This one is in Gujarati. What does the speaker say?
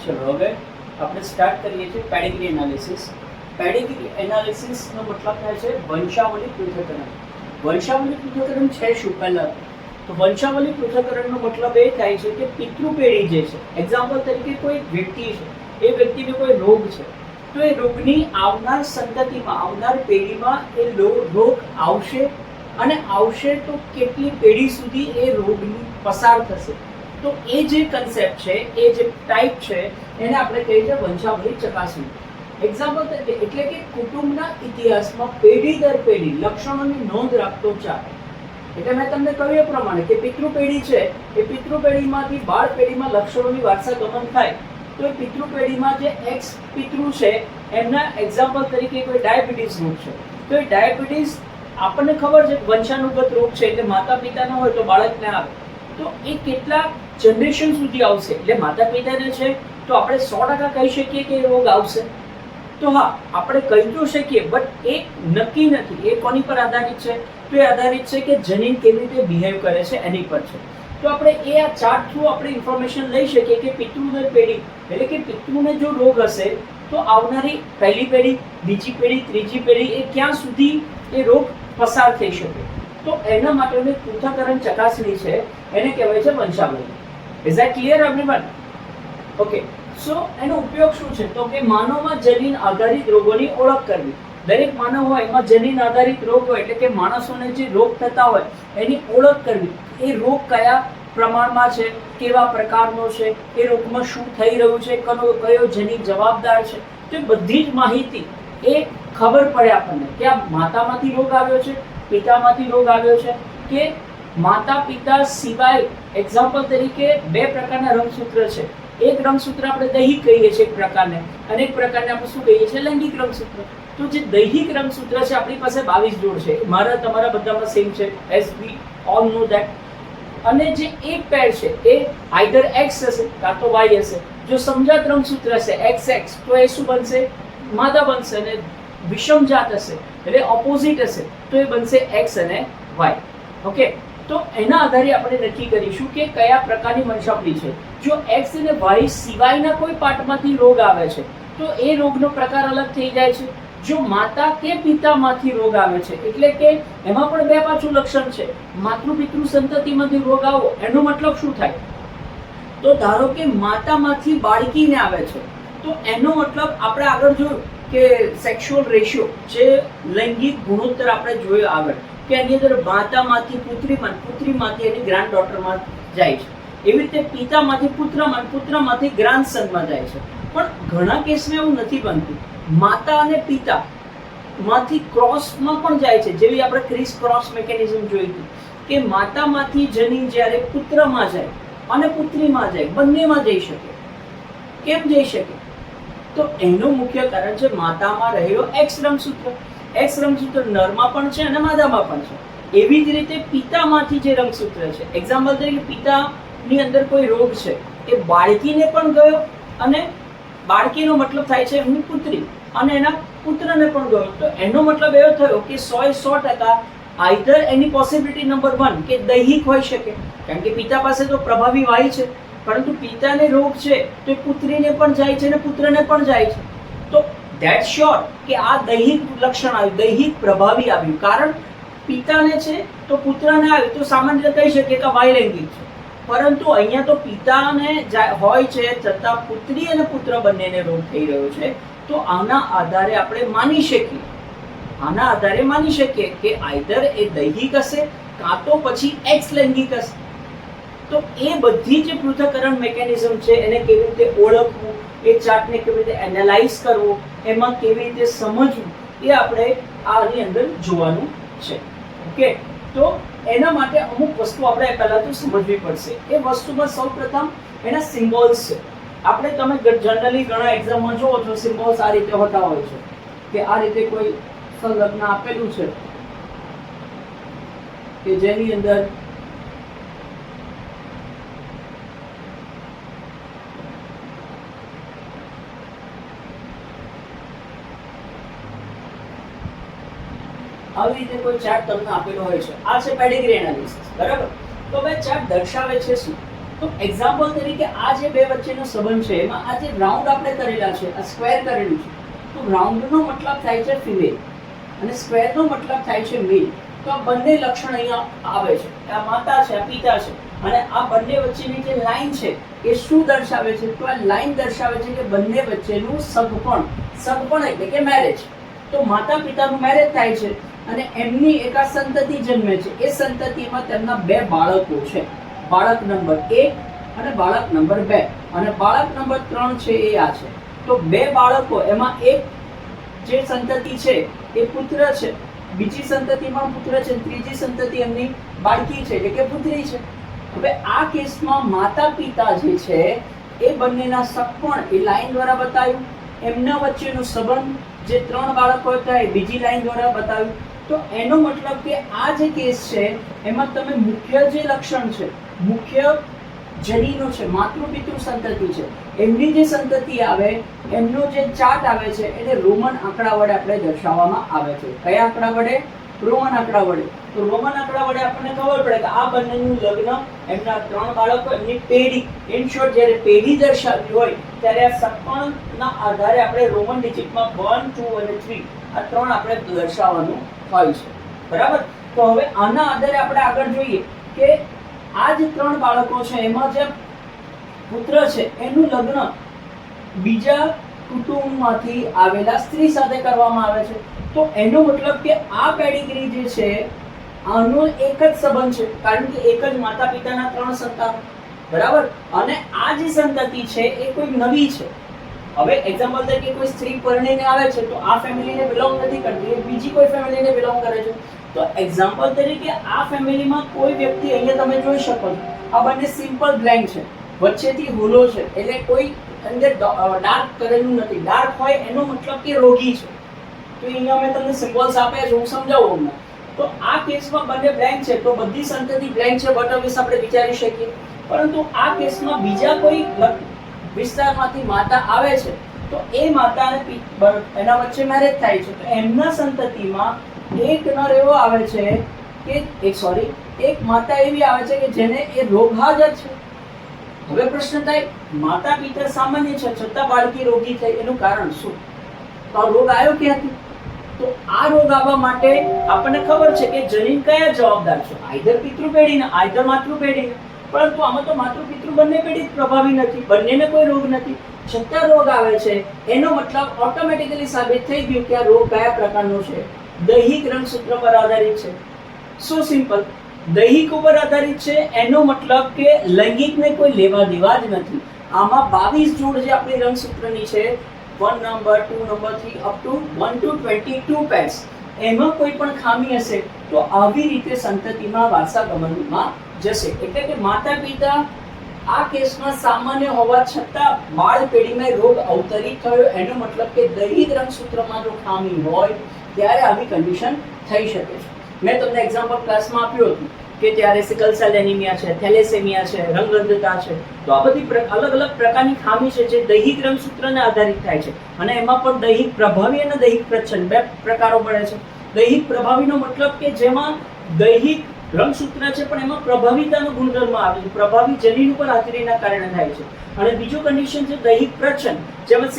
ચલો હવે આપણે સ્ટાર્ટ કરીએ છીએ પેડિગ્રી એનાલિસિસ. પેડિગ્રી એનાલિસિસનો મતલબ થાય છે વંશાવલી પૃથ્થકરણ. વંશાવલી પૃથ્થકરણ છે શું? પહેલા તો વંશાવલી પૃથ્થકરણનો મતલબ એ થાય છે કે પિતૃ પેઢી જે છે, એક્ઝામ્પલ તરીકે કોઈ વ્યક્તિ છે, એ વ્યક્તિને કોઈ રોગ છે, તો એ રોગની આવનાર સંતતિમાં, આવનાર પેઢીમાં એ રોગ આવશે, અને આવશે તો કેટલી પેઢી સુધી એ રોગની પસાર થશે. તો એ જે કન્સેપ્ટ છે, એ જે ટાઈપ છે, એને આપણે કહીએ છીએ વંશાવલી ચકાસણી. એક્ઝામ્પલ તરીકે એટલે કે કુટુંબના ઇતિહાસમાં પેઢી દર પેઢી લક્ષણોની નોંધ રાખતો ચાર્ટ. એટલે મેં તમને કહ્યું એ પ્રમાણે કે પિતૃ પેઢી છે, એ પિતૃ પેઢીમાંથી બાળ પેઢીમાં લક્ષણોની વારસાગમન થાય. તો એ પિતૃ પેઢીમાં જે એક્સ પિતૃ છે, એમના એક્ઝામ્પલ તરીકે કોઈ ડાયાબિટીસ રોગ છે, તો એ ડાયાબિટીસ આપણને ખબર છે વંશાનુગત રોગ છે, એટલે માતા પિતાનો હોય તો બાળકને આવે. તો એ કેટલા જનરેશન સુધી આવશે, એટલે માતા પિતાને છે તો આપણે 100% કહી શકીએ કે રોગ આવશે? તો હા, આપણે કહી તો શકીએ, બટ એ નક્કી નથી. એ કોની પર આધારિત છે? તો એ આધારિત છે કે જનીન કેવી રીતે બિહેવ કરે છે એની પર છે. તો આપણે એ આ ચાર્ટ થ્રુ આપણે ઇન્ફોર્મેશન લઈ શકીએ કે પિતૃદર પેઢી, એટલે કે પિતૃને જો રોગ હશે તો આવનારી પહેલી પેઢી, બીજી પેઢી, ત્રીજી પેઢી, એ ક્યાં સુધી એ રોગ પસાર થઈ શકે. તો એના માટેની પૃથ્થકરણ ચકાસણી છે, એને કહેવાય છે વંશાવલી. Is that clear everyone? Okay, so એનો ઉપયોગ શું છે? તો કે માનવમાં જનીન આધારિત રોગોની ઓળખ કરવી. દરેક માનવ હોય એમાં જનીન આધારિત રોગ હોય, એટલે કે માણસોને જે રોગ થતા હોય એની ઓળખ કરવી. એ રોગ કયા પ્રમાણમાં છે, કેવા પ્રકારનો છે, એ રોગમાં શું થઈ રહ્યું છે, કયો જનીન જવાબદાર છે, તો એ બધી જ માહિતી એ ખબર પડે આપણને કે આ માતામાંથી રોગ આવ્યો છે, પિતામાંથી રોગ આવ્યો છે, કે માતા પિતા સિવાય એક્ઝામ્પલ તરીકે બે પ્રકારના રંગસૂત્ર છે. એક રંગસૂત્ર આપણે દૈહિક કહીએ છીએ એક પ્રકારને, અને એક પ્રકારને આપણે શું કહીએ છીએ? લૈંગિક રંગસૂત્ર. તો જે દૈહિક રંગસૂત્ર છે, આપણી પાસે 22 જોડ છે, મારા તમારા બધામાં સેમ છે, as we all know that. અને જે એક પેર છે એ આઈધર એક્સ હશે કાં તો વાય હશે. જો સમજાત રંગસૂત્ર હશે XX, તો એ શું બનશે? માદા બનશે. અને વિષમજાત હશે એટલે ઓપોઝિટ હશે તો એ બનશે એક્સ અને વાય. ઓકે, તો એના આધારે આપણે નક્કી કરીશું કે કયા પ્રકારની વંશાવલી છે. જો એક્સ અને વાય સિવાયના કોઈ પાર્ટમાંથી રોગ આવે છે તો એ રોગનો પ્રકાર અલગ થઈ જાય છે. જો માતા કે પિતામાંથી રોગ આવે છે, એટલે કે એમાં પણ બે પાછું લક્ષણ છે. માતૃ પિતૃ સંતતિમાંથી રોગ આવો એનો મતલબ શું થાય? તો ધારો કે માતામાંથી બાળકીને આવે છે, તો એનો મતલબ આપણે આગળ જોયું કે સેક્સ્યુઅલ રેશિયો, જે લૈંગિક ગુણોત્તર આપણે જોયું આગળ, કે એની અંદર માતામાંથી પુત્રીમાં, પુત્રીમાંથી એની ગ્રાન્ડ ડોટરમાં જાય છે. એવી રીતે પિતામાંથી પુત્રમાં, પુત્રમાંથી ગ્રાન્ડ સનમાં જાય છે. પણ ઘણા કેસમાં એવું નથી બનતું. માતા અને પિતા માંથી ક્રોસમાં પણ જાય છે, જેવી આપણે ક્રિસ ક્રોસ મિકેનિઝમ જોઈ હતી કે માતામાંથી જનીન જ્યારે પુત્રમાં જાય અને પુત્રીમાં જાય, બંનેમાં જઈ શકે. કેમ જઈ શકે? તો એનું મુખ્ય કારણ છે માતામાં રહેલો એક્સ રંગસૂત્ર. એક્સ રંગસૂત્ર નરમાં પણ છે અને માદામાં પણ છે. એવી જ રીતે પિતામાંથી જે રંગસૂત્ર છે, એક્ઝામ્પલ તરીકે પિતાની અંદર કોઈ રોગ છે, એ બાળકીને પણ ગયો, અને બાળકીનો મતલબ થાય છે એમની પુત્રી, અને એના પુત્રને પણ ગયો. તો એનો મતલબ એવો થયો કે 100% આઈધર એની પોસિબિલિટી નંબર 1 કે દૈહિક હોઈ શકે, કારણ કે પિતા પાસે તો પ્રભાવી વાય છે, પરંતુ પિતાને રોગ છે તો પુત્રીને પણ જાય છે અને પુત્રને પણ જાય છે. તો ધેટ શ્યોર કે આ દૈહિક લક્ષણ આવ્યું, દૈહિક પ્રભાવી આવ્યું. કારણ પિતાને છે તો પુત્રને આવ્યું, તો સામાન્ય રીતે કહી શકીએ કે વાય લૈંગિક છે. પરંતુ અહીંયા તો પિતાને હોય છે છતાં પુત્રી અને પુત્ર બંનેને રોગ થઈ રહ્યો છે. તો આના આધારે આપણે માની શકીએ કે આઈધર એ દૈહિક હશે કાં તો પછી એક્સ લૈંગિક હશે. તો એ બધી જે પૃથ્થકરણ મિકેનિઝમ છે, એને કેવી રીતે ઓળખવું, એ ચાર્ટને કેવી રીતે એનાલાઇઝ કરવો, એમાં કેવી રીતે સમજવું, એ આપણે આની અંદર જોવાનું છે. ઓકે, તો એના માટે અમુક વસ્તુ આપણે પહેલા તો સમજવી પડશે. એ વસ્તુમાં સૌપ્રથમ એના સિમ્બોલ્સ છે. આપણે તમે જનરલી ઘણા એક્ઝામમાં જોવો છો, સિમ્બોલ્સ આ રીતે હોતા હોય છે કે આ રીતે કોઈ સંલગ્ન આપેલું છે કે જેની અંદર આવી રીતે કોઈ ચાર્ટ તમને આપેલો હોય છે. આ છે પેડિગ્રી એનાલિસિસ, બરાબર? તો ભાઈ ચાર્ટ દર્શાવે છે શું? તો એક્ઝામ્પલ તરીકે આ જે બે વચ્ચેનો સંબંધ છે એમાં આ જે રાઉન્ડ આપણે કરેલા છે, આ સ્ક્વેર કરેલું છે, તો રાઉન્ડનો મતલબ થાય છે ફિમેલ અને સ્ક્વેરનો મતલબ થાય છે મેલ. તો આ બંને લક્ષણ અહીંયા આવે છે. આ માતા છે, આ પિતા છે, અને આ બંને વચ્ચેની જે લાઈન છે એ શું દર્શાવે છે? તો આ લાઈન દર્શાવે છે કે બંને વચ્ચેનું સગપણ એટલે કે મેરેજ. તો માતા પિતાનું મેરેજ થાય છે અને એમની એક આ સંતતિ જન્મે છે. એ સંતતિમાં તેમના બે બાળકો છે, બાળક નંબર 1 અને બાળક નંબર 2, અને બાળક નંબર 3 છે એ આ છે. તો બે બાળકો, એમાં એક જે સંતતિ છે એ પુત્ર છે, બીજી સંતતિમાં પુત્ર છે, ત્રીજી સંતતિ એમની બાળકી છે એટલે કે પુત્રી છે. હવે આ કેસમાં માતા પિતા જે છે એ બંનેના સગપણ એ લાઈન દ્વારા બતાવ્યું, એમના વચ્ચેનો સંબંધ જે 3 બાળકો હતા એ બીજી લાઈન દ્વારા બતાવ્યું. તો એનો મતલબ કે આ જે કેસ છે એમાં તમે મુખ્ય જે લક્ષણ છે, મુખ્ય જનીનો છે, માતૃ પિતૃ સંતતિ છે, એમની જે સંતતિ આવે એમનો જે ચાર્ટ આવે છે એને રોમન આંકડા વડે આપણે દર્શાવવામાં આવે છે. કયા આંકડા વડે? રોમન આંકડા વડે. તો રોમન આંકડા વડે આપણને ખબર પડે કે આ બંનેનું લગ્ન, એમના 3 બાળકો, એમની પેઢી, ઇન શોર્ટ જ્યારે પેઢી દર્શાવવી હોય ત્યારે આ સગપણના આધારે આપણે રોમન ડિજિટમાં 1, 2 અને 3 આ 3 આપણે દર્શાવવાનું હોય છે. બરાબર? તો હવે આના આધારે આપણે આગળ જોઈએ કે આ જે 3 બાળકો છે એમાં જે પુત્ર છે એનું લગ્ન બીજા કુટુંબમાંથી આવેલા સ્ત્રી સાથે કરવામાં આવે છે. તો એનો મતલબ કે આ પેડિગ્રી જે છે આનો એક જ સંબંધ છે, કારણ કે એક જ માતા પિતાના 3 સંતાનો. બરાબર? અને આ જે સંતતિ છે એ કોઈ નવી છે. હવે એક્ઝામ્પલ તરીકે કોઈ સ્ત્રી પરણીને આવે છે તો આ ફેમિલીને બિલોંગ નથી કરતી, એ બીજી કોઈ ફેમિલીને બિલોંગ કરે છે. તો એક્ઝામ્પલ તરીકે આ ફેમિલીમાં કોઈ વ્યક્તિ, અહીંયા તમે જોઈ શકો છો આ બંને સિમ્પલ બ્લેન્ક છે, વચ્ચેથી હોલો છે, એટલે કોઈ અંદર ડાર્ક કરેલું નથી. ડાર્ક હોય એનો મતલબ કે રોગી છે. તો અહીંયા મેં તમને સિમ્બોલ્સ આપ્યા છે, હું સમજાવું તમને. તો આ કેસમાં બંને બ્લેન્ક છે તો બધી સંતતિ બ્લેન્ક છે, બટરવીસ આપણે વિચારી શકીએ. પરંતુ આ કેસમાં બીજા કોઈ વિસ્તારમાંથી માતા આવે છે તો એ માતા અને એના વચ્ચે મેરેજ થાય છે. તો એમના સંતતિમાં એક નર એવો આવે છે કે એક માતા એવી આવે છે કે જેને એ રોગ હાજર છે. હવે પ્રશ્ન થાય, માતા પિતા સામાન્ય છે છતાં બાળકી રોગી થઈ, એનું કારણ શું? તો આ રોગ આવ્યો ક્યાંથી? તો આ રોગ આવવા માટે આપણને ખબર છે કે જનીન કયા જવાબદાર છે? આઈધર પિતૃ પેઢીના, આઈધર માતૃ પેઢીના. પરંતુ આમાં તો માતૃ પિતૃ બંને પેઢી પ્રભાવી નથી, બંનેને કોઈ રોગ નથી, છતાં રોગ આવે છે. એનો મતલબ ઓટોમેટિકલી સાબિત થઈ ગયું કે આ રોગ કયા પ્રકારનો છે? દૈહિક રંગસૂત્ર પર આધારિત છે. સો સિમ્પલ, દૈહિક ઉપર આધારિત છે. એનો મતલબ કે લૈંગિકને કોઈ લેવા દેવા જ નથી. આમાં 22 જોડ જે આપણી રંગસૂત્રની છે, 1 number, 2 number, 3 up to 1 to 22 pairs, એમાં કોઈ પણ ખામી હશે તો આવી રીતે સંતતિમાં વારસાગમનમાં જશે. એટલે કે માતા પિતા આ કેસમાં સામાન્ય હોવા છતાં બાળ પેઢીમાં રોગ અવતરિત થયો, એનો મતલબ કે દૈહિક રંગસૂત્રમાં જો ખામી હોય ત્યારે આવી કન્ડિશન થઈ શકે છે. મેં તમને એક્ઝામ્પલ ક્લાસમાં આપ્યું હતું કે ત્યારે સિકલ સેલ એનિમિયા છે, થેલેસેમિયા છે, રંગઅંધતા છે. તો આ બધી અલગ અલગ પ્રકારની ખામી છે જે દૈહિક રંગસૂત્રને આધારિત થાય છે. અને એમાં પણ દૈહિક પ્રભાવી અને દૈહિક પ્રચ્છન્ન બે પ્રકારો પડે છે. દૈહિક પ્રભાવીનો મતલબ કે જેમાં દૈહિક રંગસૂત્ર છે પણ એમાં પ્રભાવિતાનો ગુણધર્મ આવે છે, પ્રભાવી જનીન ઉપર હાજરીના કારણે થાય છે. અને બીજું કન્ડિશન છે દૈહિક પ્રચ્છન્ન, જેમાં